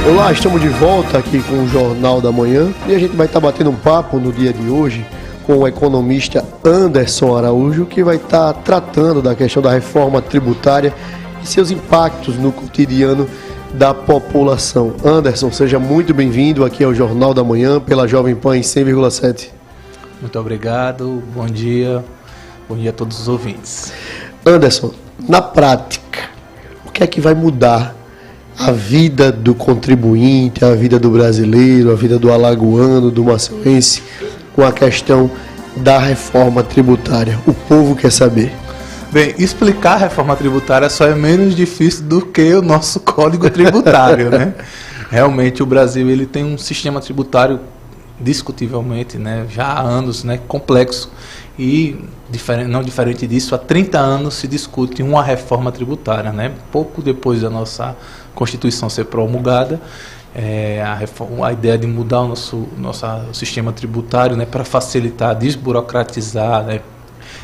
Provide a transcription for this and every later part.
Olá, estamos de volta aqui com o Jornal da Manhã e a gente vai estar batendo um papo no dia de hoje com o economista Anderson Araújo, que vai estar tratando da questão da reforma tributária e seus impactos no cotidiano da população. Anderson, seja muito bem-vindo aqui ao Jornal da Manhã pela Jovem Pan em 100,7. Muito obrigado, bom dia a todos os ouvintes. Anderson, na prática, o que é que vai mudar a vida do contribuinte, a vida do brasileiro, a vida do alagoano, do maçoense, com a questão da reforma tributária? O povo quer saber. Bem, explicar a reforma tributária só é menos difícil do que o nosso código tributário, né? Realmente o Brasil ele tem um sistema tributário discutivelmente, né, já há anos, né, complexo, e não diferente disso, há 30 anos se discute uma reforma tributária, né? Pouco depois da nossa Constituição ser promulgada, a ideia de mudar o nosso sistema tributário, né, para facilitar, desburocratizar, né,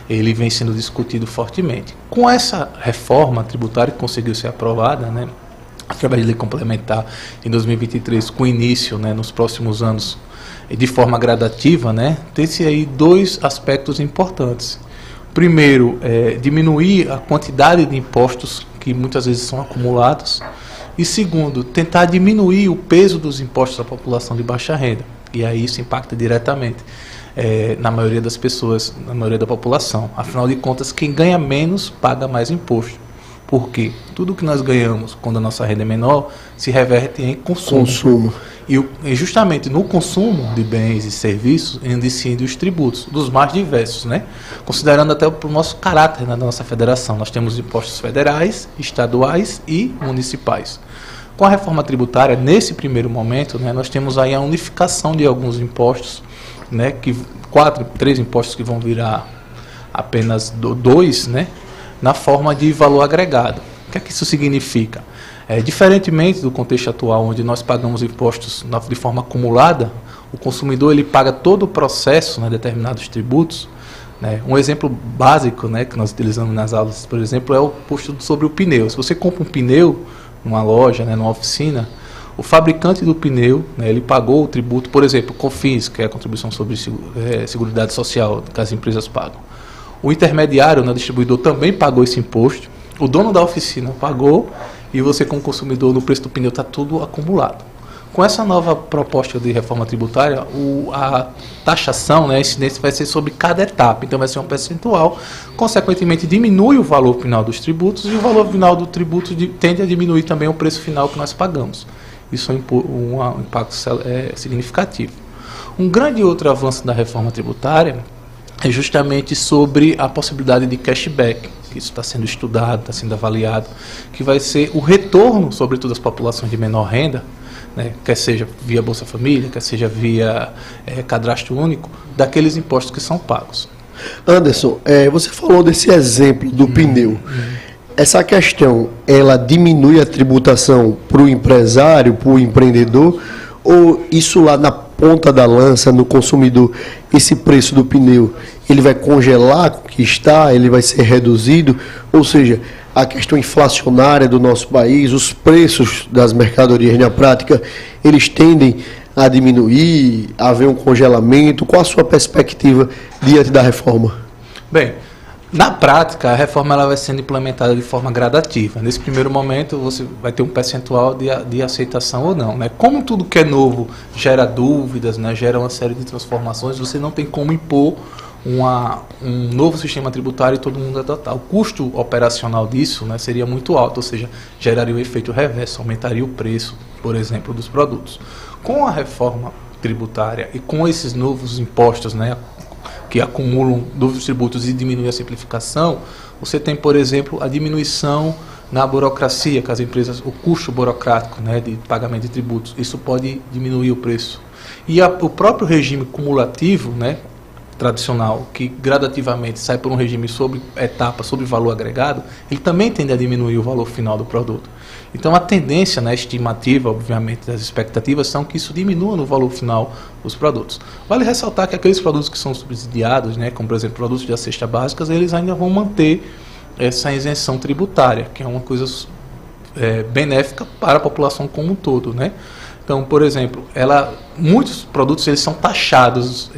ele vem sendo discutido fortemente. Com essa reforma tributária que conseguiu ser aprovada, né, através de lei complementar em 2023, com início, né, nos próximos anos, de forma gradativa, né, tem-se aí dois aspectos importantes. Primeiro, diminuir a quantidade de impostos que muitas vezes são acumulados. E segundo, tentar diminuir o peso dos impostos à população de baixa renda. E aí isso impacta diretamente na maioria das pessoas, na maioria da população. Afinal de contas, quem ganha menos paga mais imposto. Por quê? Tudo que nós ganhamos quando a nossa renda é menor se reverte em consumo. E justamente no consumo de bens e serviços incidem os tributos, dos mais diversos, né? Considerando até o nosso caráter, né, da nossa federação. Nós temos impostos federais, estaduais e municipais. Com a reforma tributária, nesse primeiro momento, né, nós temos aí a unificação de alguns impostos, né, três impostos que vão virar apenas dois, né, na forma de valor agregado. O que é que isso significa? Diferentemente do contexto atual, onde nós pagamos impostos de forma acumulada, o consumidor ele paga todo o processo, né, determinados tributos. Né? Um exemplo básico, né, que nós utilizamos nas aulas, por exemplo, é o imposto sobre o pneu. Se você compra um pneu numa loja, né, numa oficina, o fabricante do pneu, né, ele pagou o tributo, por exemplo, COFINS, que é a contribuição sobre Seguridade Social que as empresas pagam. O intermediário, né, o distribuidor, também pagou esse imposto. O dono da oficina pagou e você, como consumidor, no preço do pneu está tudo acumulado. Com essa nova proposta de reforma tributária, a taxação, né, a incidência vai ser sobre cada etapa. Então vai ser um percentual, consequentemente diminui o valor final dos tributos e o valor final do tributo tende a diminuir também o preço final que nós pagamos. Isso é um impacto significativo. Um grande outro avanço da reforma tributária é justamente sobre a possibilidade de cashback, que isso está sendo estudado, está sendo avaliado, que vai ser o retorno, sobretudo das populações de menor renda, né, quer seja via Bolsa Família, quer seja via cadastro único, daqueles impostos que são pagos. Anderson, você falou desse exemplo do pneu. Essa questão, ela diminui a tributação para o empresário, para o empreendedor, ou isso lá na ponta da lança, no consumidor, esse preço do pneu, ele vai congelar com o que está, ele vai ser reduzido, ou seja, a questão inflacionária do nosso país, os preços das mercadorias na prática, eles tendem a diminuir, a haver um congelamento. Qual a sua perspectiva diante da reforma? Bem, na prática, a reforma ela vai sendo implementada de forma gradativa. Nesse primeiro momento, você vai ter um percentual de aceitação ou não. Né? Como tudo que é novo gera dúvidas, né? Gera uma série de transformações, você não tem como impor um novo sistema tributário e todo mundo adotar. O custo operacional disso, né, seria muito alto, ou seja, geraria um efeito reverso, aumentaria o preço, por exemplo, dos produtos. Com a reforma tributária e com esses novos impostos, né, que acumulam novos tributos e diminuem a simplificação, você tem, por exemplo, a diminuição na burocracia, que as empresas, o custo burocrático, né, de pagamento de tributos, isso pode diminuir o preço. E o próprio regime cumulativo, né, tradicional, que gradativamente sai por um regime sobre etapa, sobre valor agregado, ele também tende a diminuir o valor final do produto. Então a tendência, né, estimativa, obviamente, das expectativas são que isso diminua no valor final dos produtos. Vale ressaltar que aqueles produtos que são subsidiados, né, como por exemplo produtos de cesta básicas, eles ainda vão manter essa isenção tributária, que é uma coisa benéfica para a população como um todo, né? Então, por exemplo, muitos produtos eles são taxados,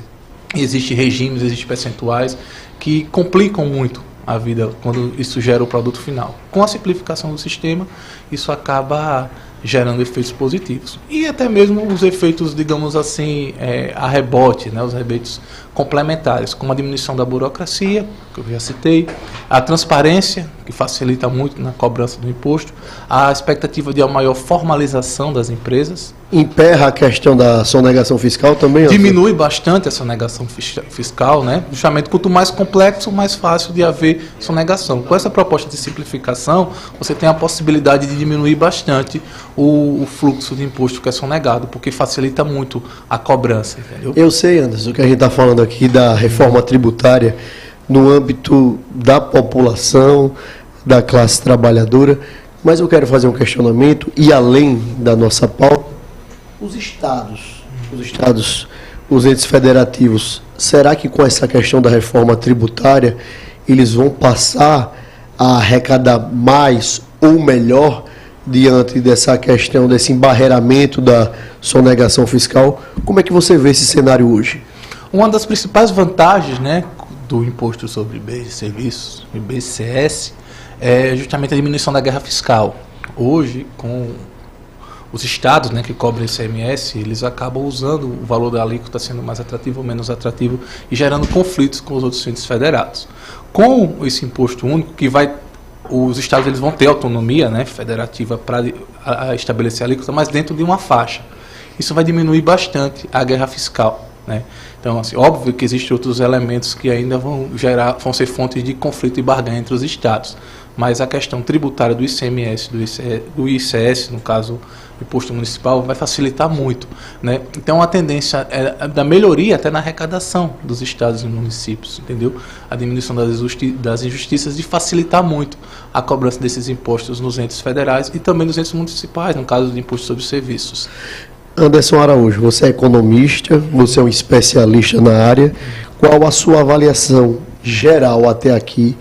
existem regimes, existem percentuais que complicam muito a vida quando isso gera o produto final. Com a simplificação do sistema, isso acaba gerando efeitos positivos. E até mesmo os efeitos, digamos assim, a rebote, né, os rebates complementares, como a diminuição da burocracia, que eu já citei, a transparência, que facilita muito na cobrança do imposto, a expectativa de uma maior formalização das empresas. Emperra a questão da sonegação fiscal também? Diminui bastante a sonegação fiscal, né? Justamente, quanto mais complexo, mais fácil de haver sonegação. Com essa proposta de simplificação, você tem a possibilidade de diminuir bastante o fluxo de imposto que é sonegado, porque facilita muito a cobrança, entendeu? Eu sei, Anderson, que a gente está falando aqui da reforma tributária no âmbito da população, da classe trabalhadora, mas eu quero fazer um questionamento, e além da nossa pauta, os estados, os entes federativos, será que com essa questão da reforma tributária, eles vão passar a arrecadar mais ou melhor diante dessa questão, desse embarreiramento da sonegação fiscal? Como é que você vê esse cenário hoje? Uma das principais vantagens, né, do imposto sobre bens e serviços, o IBCS, é justamente a diminuição da guerra fiscal. Hoje, com os estados, né, que cobram ICMS, eles acabam usando o valor da alíquota sendo mais atrativo ou menos atrativo e gerando conflitos com os outros entes federados. Com esse imposto único, os estados eles vão ter autonomia, né, federativa para estabelecer a alíquota, mas dentro de uma faixa. Isso vai diminuir bastante a guerra fiscal, né? Então, assim, óbvio que existem outros elementos que ainda vão ser fontes de conflito e barganha entre os estados, mas a questão tributária do ICMS, do ICS, no caso, imposto municipal, vai facilitar muito, né? Então, a tendência é da melhoria até na arrecadação dos estados e municípios, entendeu? A diminuição das injustiças de facilitar muito a cobrança desses impostos nos entes federais e também nos entes municipais, no caso do imposto sobre serviços. Anderson Araújo, você é economista, você é um especialista na área. Qual a sua avaliação geral até aqui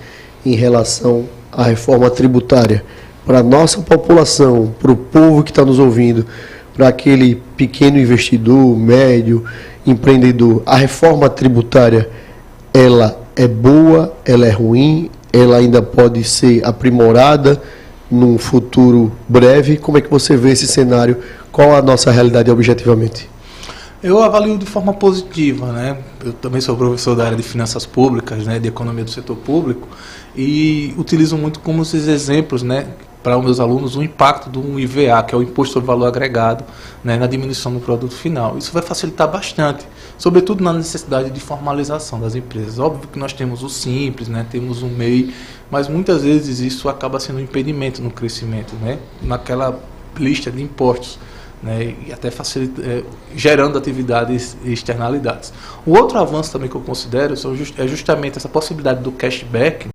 em relação à reforma tributária para a nossa população, para o povo que está nos ouvindo, para aquele pequeno investidor, médio, empreendedor? A reforma tributária, ela é boa, ela é ruim, ela ainda pode ser aprimorada num futuro breve? Como é que você vê esse cenário? Qual a nossa realidade objetivamente? Eu avalio de forma positiva, né? Eu também sou professor da área de finanças públicas, né, de economia do setor público, e utilizo muito como esses exemplos, né, para os meus alunos, o impacto do IVA, que é o Imposto sobre Valor Agregado, né, na diminuição do produto final. Isso vai facilitar bastante, sobretudo na necessidade de formalização das empresas. Óbvio que nós temos o Simples, né, temos o MEI, mas muitas vezes isso acaba sendo um impedimento no crescimento, né, naquela lista de impostos, né, e até gerando atividades e externalidades. O outro avanço também que eu considero é justamente essa possibilidade do cashback,